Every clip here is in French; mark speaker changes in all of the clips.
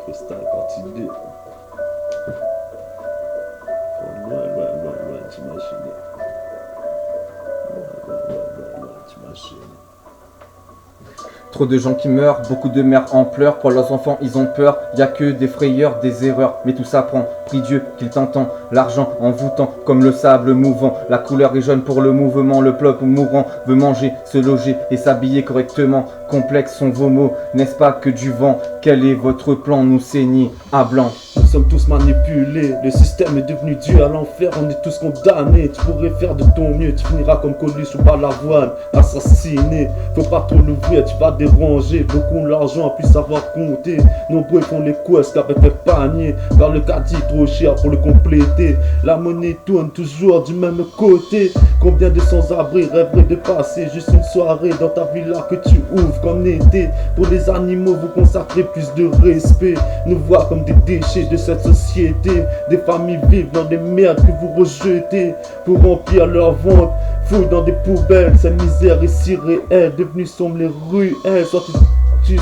Speaker 1: Freestyle partie 2. Loin, t'imagines. Loin, t'imagines.
Speaker 2: Trop de gens qui meurent, beaucoup de mères en pleurs. Pour leurs enfants, ils ont peur. Y a que des frayeurs, des erreurs. Mais tout ça prend. Prie Dieu qu'il t'entend. L'argent envoûtant comme le sable mouvant. La couleur est jaune pour le mouvement. Le peuple mourant veut manger, se loger et s'habiller correctement. Complexes sont vos mots, n'est-ce pas que du vent? Quel est votre plan? Nous saigner à blanc.
Speaker 1: Nous sommes tous manipulés, le système est devenu dû à l'enfer, on est tous condamnés. Tu pourrais faire de ton mieux, tu finiras comme Coluche ou Balavoine, assassiné. Faut pas trop l'ouvrir, tu vas déranger. Beaucoup ont l'argent, puis savoir compter. Nombreux font les couesses avec les paniers, car le caddie est trop cher pour le compléter. La monnaie tourne toujours du même côté. Combien de sans-abri rêveraient de passer juste une soirée dans ta villa que tu ouvres qu'en été. Pour les animaux, vous consacrez plus de respect. Nous voir comme des déchets de cette société. Des familles vivent dans des merdes que vous rejetez pour remplir leur ventre. Fouillent dans des poubelles, cette misère est si réelle. Devenue sombre les rues,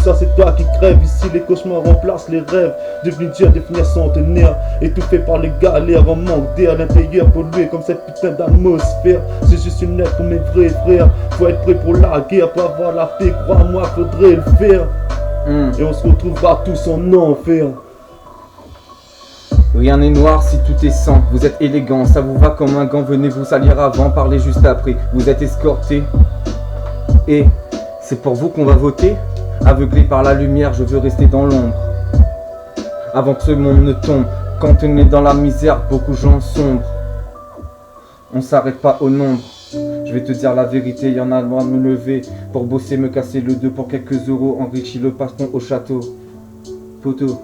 Speaker 1: ça c'est toi qui crèves. Ici les cauchemars remplacent les rêves. Devenu dur de finir centenaire, étouffé par les galères, en manque d'air, l'intérieur pollué comme cette putain d'atmosphère. C'est juste une lettre pour mes vrais frères. Faut être prêt pour la guerre, pour avoir la paix, crois-moi, faudrait le faire. Et on se retrouvera tous en enfer.
Speaker 2: Rien n'est noir si tout est sang. Vous êtes élégant, ça vous va comme un gant. Venez vous salir avant, parlez juste après. Vous êtes escorté. Et c'est pour vous qu'on va voter? Aveuglé par la lumière, je veux rester dans l'ombre. Avant que ce monde ne tombe. Quand on est dans la misère, beaucoup de gens sombrent. On s'arrête pas au nombre. Je vais te dire la vérité, y en a loin de me lever pour bosser, me casser le dos pour quelques euros. Enrichis le patron au château. Poteau.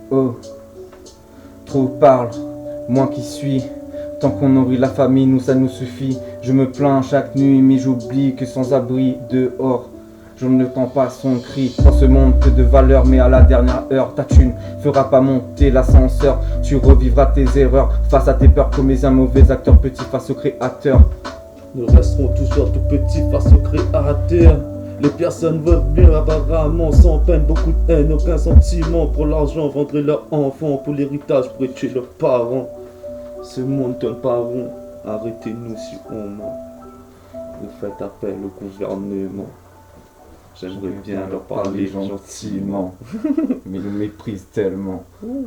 Speaker 2: Oh. Trop parle, moi qui suis. Tant qu'on nourrit la famille, nous ça nous suffit. Je me plains chaque nuit, mais j'oublie que sans abri dehors, je ne tends pas son cri. Dans ce monde peu de valeur, mais à la dernière heure, ta thune fera pas monter l'ascenseur. Tu revivras tes erreurs face à tes peurs, comme un mauvais acteur, petit face au créateur.
Speaker 1: Nous resterons toujours tout petits face au créateur. Les personnes veulent bien apparemment, sans peine, beaucoup de haine, aucun sentiment. Pour l'argent, vendraient leurs enfants, pour l'héritage, pourraient tuer leurs parents. Ce monde tourne pas rond, arrêtez-nous si on ment. Vous faites appel au gouvernement. J'aimerais bien leur parler gentiment.
Speaker 2: Mais ils nous méprisent tellement.
Speaker 1: Ouh.